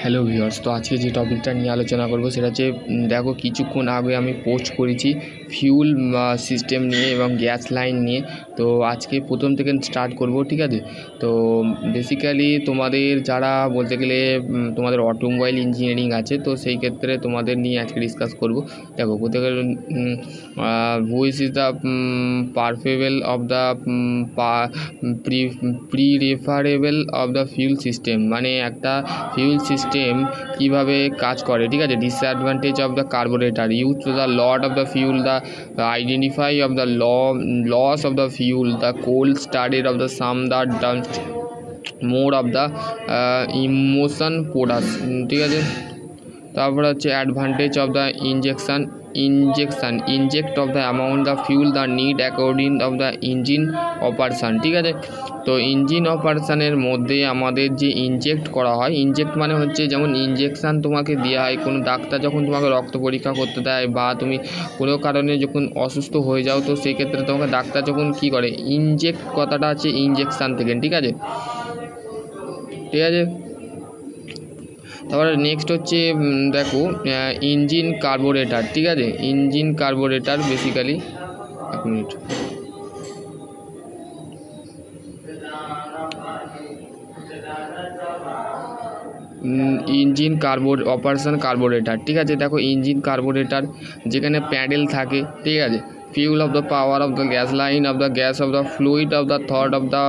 Hello viewers, তো আজকে যে টপিকটা নিয়ে আলোচনা করব সেটা হচ্ছে দেখো কিছুক্ষণ আগে আমি পোস্ট করেছি ফিউল সিস্টেম নিয়ে এবং গ্যাস লাইন নিয়ে। তো আজকে প্রথম থেকে স্টার্ট করব, ঠিক আছে। তো বেসিক্যালি তোমাদের যারা বলতে গেলে তোমাদের অটোমোবাইল ইঞ্জিনিয়ারিং আছে, তো সেই ক্ষেত্রে তোমাদের নিয়ে আজকে ডিসকাস করব। দেখো বলতে গেলে which is the preferable of the preferable of the fuel system, মানে একটা ফিউল সিস্টেম কিভাবে কাজ করে, ঠিক আছে। Disadvantage of the carburettor, use to the lot of the fuel, the identify of the loss of the fuel, the cold started of the some, the mode of the emotion পোডাস, ঠিক আছে। তারপরে হচ্ছে advantage of the inject of the amount the fuel the need according of the engine operation, ঠিক আছে। তো engine অপারেশনের মধ্যে আমাদের যে ইনজেক্ট করা হয়, ইনজেক্ট মানে হচ্ছে যেমন ইনজেকশান তোমাকে দেওয়া হয়, কোনো ডাক্তার যখন তোমাকে রক্ত পরীক্ষা করতে দেয় বা তুমি কোনো কারণে যখন অসুস্থ হয়ে যাও, তো সেই ক্ষেত্রে তোমাকে ডাক্তার যখন কী করে, ইনজেক্ট কথাটা আছে ইনজেকশান থেকে, ঠিক আছে, ঠিক আছে। তারপরে নেক্সট হচ্ছে দেখো ইঞ্জিন কার্বোরেটর, ঠিক আছে। ইঞ্জিন কার্বোরেটর বেসিক্যালি এক মিনিট, ইঞ্জিন অপারেশন কার্বোরেটর, ঠিক আছে। দেখো ইঞ্জিন কার্বোরেটর যেখানে প্যাডেল থাকে, ঠিক আছে। fuel of the power of the gas line of the gas of the fluid of the third of the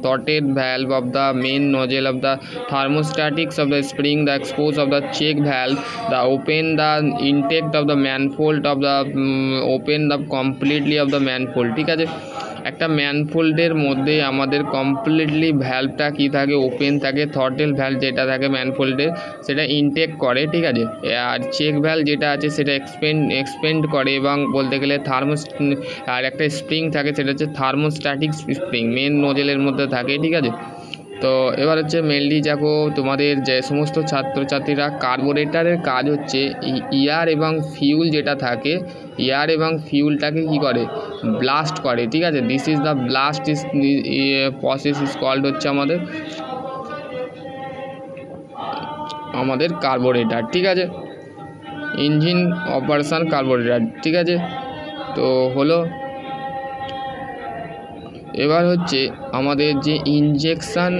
throttle valve of the main nozzle of the thermostatics of the spring, the expose of the check valve, the open the intake of the manifold of the open the completely of the manifold, ঠিক আছে। একটা ম্যানফোল্ডের মধ্যে আমাদের completely ভ্যালভটা কী থাকে, open থাকে। Throttle valve যেটা থাকে ম্যানফোল্ডের সেটা ইনটেক করে, ঠিক আছে। আর চেক ভ্যালভ যেটা আছে সেটা এক্সপেন্ড করে, এবং বলতে গেলে আর একটা স্প্রিং থাকে, সেটা হচ্ছে থার্মোস্ট্যাটিক স্প্রিং মেন নোজেলের মধ্যে থাকে, ঠিক আছে। তো এবার হচ্ছে মেনলি দেখো তোমাদের যে সমস্ত ছাত্রছাত্রীরা কার্বোরেটরের কাজ হচ্ছে এয়ার এবং ফিউল যেটা থাকে, এয়ার এবং ফিউলটাকে কি করে, ব্লাস্ট করে, ঠিক আছে। This is the blast process is called হচ্ছে আমাদের কার্বোরেটর, ঠিক আছে। ইঞ্জিন অপারেশন কার্বোরেটর, ঠিক আছে। তো হলো এবার হচ্ছে আমাদের যে ইনজেকশান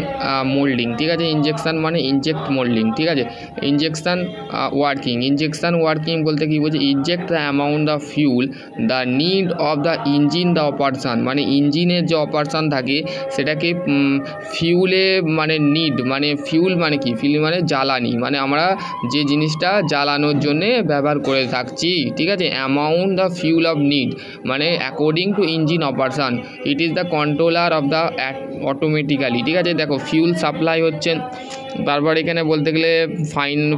মোল্ডিং, ঠিক আছে। ইনজেকশান মানে ইনজেক্ট মোল্ডিং, ঠিক আছে। ইনজেকশান ওয়ার্কিং বলতে কী বলছে, inject the amount the fuel the need of the engine the operation, মানে ইঞ্জিনের যে অপারেশান থাকে সেটাকে ফিউলে মানে নিড, মানে ফিউল মানে কি, ফিউল মানে জ্বালানি, মানে আমরা যে জিনিসটা জ্বালানোর জন্যে ব্যবহার করে থাকছি, ঠিক আছে। Amount the fuel of need মানে according to engine operation, it is the controller of the automatically, ঠিক আছে। দেখো ফিউল সাপ্লাই হচ্ছে, তারপর এখানে বলতে গেলে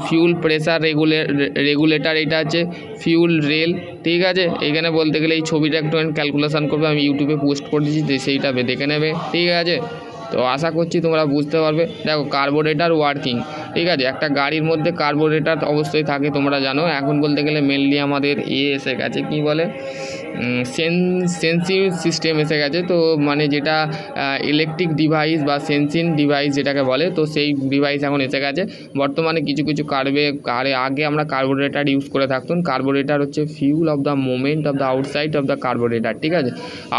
ফিউল প্রেসার রেগুলেটর, এটা হচ্ছে ফিউল রেল, ঠিক আছে। এখানে বলতে গেলে এই ছবিটা একটু ক্যালকুলেশন করবে, আমি ইউটিউবে পোস্ট করে দিচ্ছি, সেইটা দেখে নেবে, ঠিক আছে। তো আশা করছি তোমরা বুঝতে পারবে। দেখো কার্বোরেটর ওয়ার্কিং, ঠিক আছে। একটা গাড়ির মধ্যে কার্বোরেটর অবশ্যই থাকে, তোমরা জানো। এখন বলতে গেলে মেনলি আমাদের এসে গেছে কী বলে, সেন্সিং সিস্টেম এসে গেছে। তো মানে যেটা ইলেকট্রিক ডিভাইস বা সেন্সিং ডিভাইস যেটাকে বলে, তো সেই ডিভাইস এখন এসে গেছে বর্তমানে। কিছু কারে আগে আমরা কার্বোরেটর ইউজ করে থাকতাম। কার্বোরেটর হচ্ছে fuel of the moment of the outside of the carburettor, ঠিক আছে।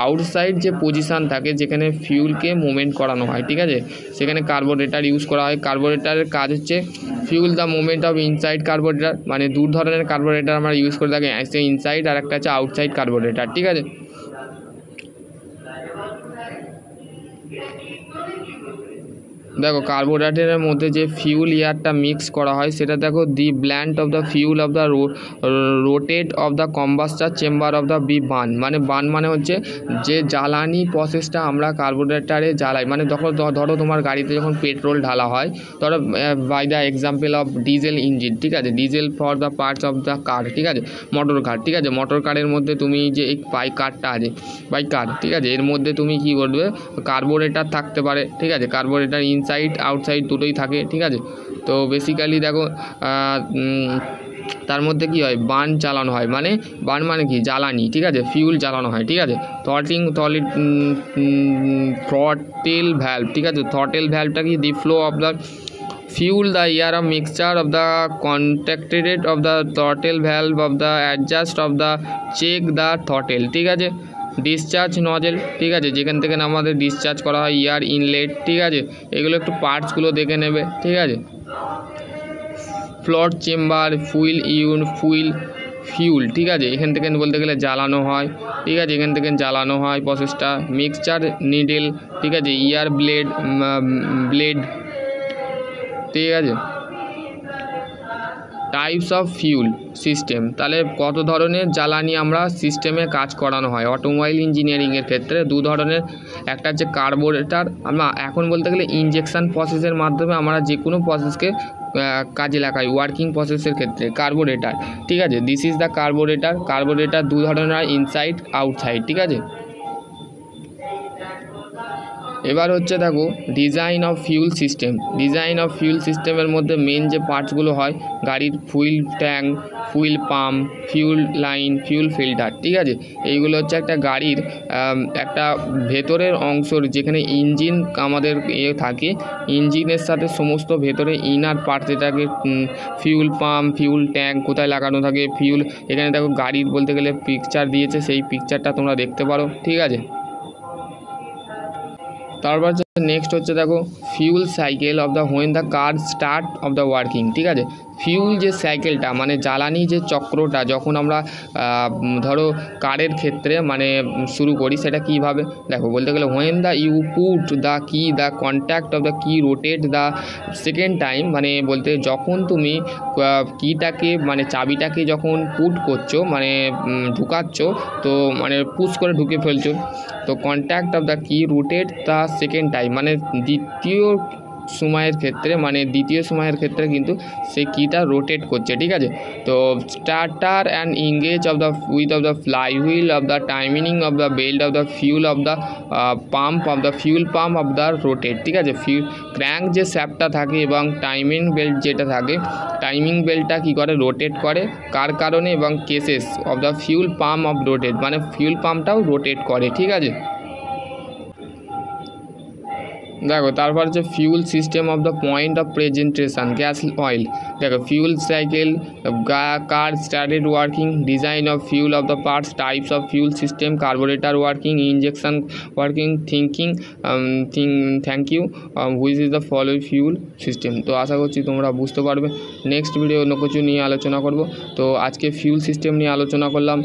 আউটসাইড যে পজিশান থাকে যেখানে ফিউলকে মুভমেন্ট করানো হয়, ঠিক আছে, সেখানে কার্বোরেটর ইউজ করা হয়। কার্বোরেটরের কাজ হচ্ছে fuel the movement of inside carburettor, মানে দু ধরনের কার্বোরেটর আমরা ইউজ করে থাকি, একটা ইনসাইড আর একটা হচ্ছে আউটসাইড কার্বোরেটর, ঠিক আছে। দেখো কার্বোরেটরের মধ্যে যে ফিউল এয়ারটা মিক্স করা হয় সেটা দেখো the blend of the fuel of the rotate of the combustor chamber of the burn, মানে বার্ন মানে হচ্ছে যে জ্বালানি প্রসেসটা আমরা কার্বোরেটরে জ্বালাই, মানে ধরো তোমার গাড়িতে যখন পেট্রোল ঢালা হয়, ধরো by the example of diesel engine, ঠিক আছে। Diesel for the parts of the car, ঠিক আছে। মোটর কার, ঠিক আছে। মোটর কারের মধ্যে তুমি যে এই কারটা আছে কার, ঠিক আছে, এর মধ্যে তুমি কি করবে, কার্বোরেটর থাকতে পারে, ঠিক আছে। কার্বোরেটর ইনসাইড আউটসাইড দুটোই থাকে, ঠিক আছে। তো বেসিক্যালি দেখো তার মধ্যে কি হয়, বার্ন চালানো হয়, মানে বার্ন মানে কি, জ্বালানি, ঠিক আছে, ফিউল জ্বালানো হয়, ঠিক আছে। থ্রটেল ভ্যালভ, ঠিক আছে। থ্রটেল ভ্যালভটা কি, the flow of the fuel the air of mixture of the contacted of the throttle valve of the adjust of the check the throttle, ঠিক আছে। ডিসচার্জ নজেল, ঠিক আছে, যেখান থেকে আমাদের ডিসচার্জ করা হয়, এয়ার ইনলেট, ঠিক আছে, এগুলো একটু পার্টসগুলো দেখে নেবে, ঠিক আছে। ফ্লোট চেম্বার, ফিউল, ঠিক আছে, এখান থেকে বলতে গেলে জ্বালানো হয়, ঠিক আছে, এখান থেকে জ্বালানো হয় প্রসেসটা। মিক্সচার নিডেল, ঠিক আছে, এয়ার ব্লেড, ঠিক আছে। টাইপস অফ ফিউল সিস্টেম, তাহলে কত ধরনের জ্বালানি আমরা সিস্টেমে কাজ করানো হয় অটোমোবাইল ইঞ্জিনিয়ারিংয়ের ক্ষেত্রে? দু ধরনের, একটা হচ্ছে কার্বোরেটর, আমরা এখন বলতে গেলে ইনজেকশান প্রসেসের মাধ্যমে আমরা যে কোনো প্রসেসকে কাজে লাগাই ওয়ার্কিং প্রসেসের ক্ষেত্রে, কার্বোরেটর, ঠিক আছে। দিস ইজ দ্য কার্বোরেটর দু ধরনের হয়, ইনসাইড আউটসাইড, ঠিক আছে। এবার হচ্ছে দেখো ডিজাইন অফ ফিউল সিস্টেমের মধ্যে মেন যে পার্টসগুলো হয়, গাড়ির fuel tank, fuel pump, fuel line, fuel filter, ঠিক আছে। এইগুলো হচ্ছে একটা গাড়ির একটা ভেতরের অংশর, যেখানে ইঞ্জিন আমাদের থাকে, ইঞ্জিনের সাথে সমস্ত ভেতরে ইনার পার্ট, যেটাকে ফিউল পাম্প, ফিউল ট্যাঙ্ক কোথায় লাগানো থাকে, ফিউল, এখানে দেখো গাড়ির বলতে গেলে পিকচার দিয়েছে, সেই পিকচারটা তোমরা দেখতে পারো, ঠিক আছে। তারপর হচ্ছে নেক্সট হচ্ছে দেখো fuel cycle of the when the car start of the working, ঠিক আছে। ফিউল যে সাইকেলটা মানে জ্বালানি যে চক্রটা যখন আমরা ধরো কারের ক্ষেত্রে মানে শুরু করি, সেটা কীভাবে দেখো বলতে গেলে when the you put the key the contact of the key rotate the second time, মানে বলতে যখন তুমি কিটাকে মানে চাবিটাকে যখন পুট করছো মানে ঢুকাচ্ছ, তো মানে পুশ করে ঢুকে ফেলছো, তো contact of the key rotate the second time মানে দ্বিতীয় সময়ের ক্ষেত্রে কিন্তু সেই কিটা রোটেট করছে, ঠিক আছে। তো starter and engage of the with of the fly wheel of the timing of the belt of the fuel of the fuel pump of the rotate, ঠিক আছে। ক্র্যাঙ্ক যে শ্যাফটটা থাকে এবং টাইমিং বেল্ট যেটা থাকে, টাইমিং বেল্টটা কী করে রোটেট করে কার কারণে, এবং cases of the fuel pump of rotate মানে ফিউল পাম্পটাও রোটেট করে, ঠিক আছে। দেখো তারপর হচ্ছে fuel system of the point of presentation gas oil, দেখো fuel cycle, car started working, design of fuel of the parts, types of fuel system, carburettor working, injection working, thank you which is the follow fuel system. তো আশা করছি তোমরা বুঝতে পারবে। Next video অন্য কিছু নিয়ে আলোচনা করব। তো আজকে ফিউল সিস্টেম নিয়ে আলোচনা করলাম।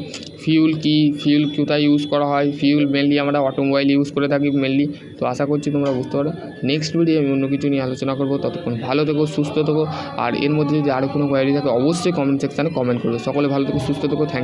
ফিউল কি, ফিউল কোথায় ইউজ করা হয়, ফিউল মেনলি আমরা অটোমোবাইল ইউজ করে থাকি মেনলি। তো আশা করছি তোমরা বুঝতে পারো। নেক্সট ভিডিও আমি অন্য কিছু নিয়ে আলোচনা করবো। ততক্ষণ ভালো থেকো, সুস্থ থেকো, আর এর মধ্যে যদি আরও কোনো কোয়ারি থাকে অবশ্যই কমেন্ট সেকশানে কমেন্ট করবে। সকলে ভালো থেকো, সুস্থ থেকো, থ্যাংক ইউ।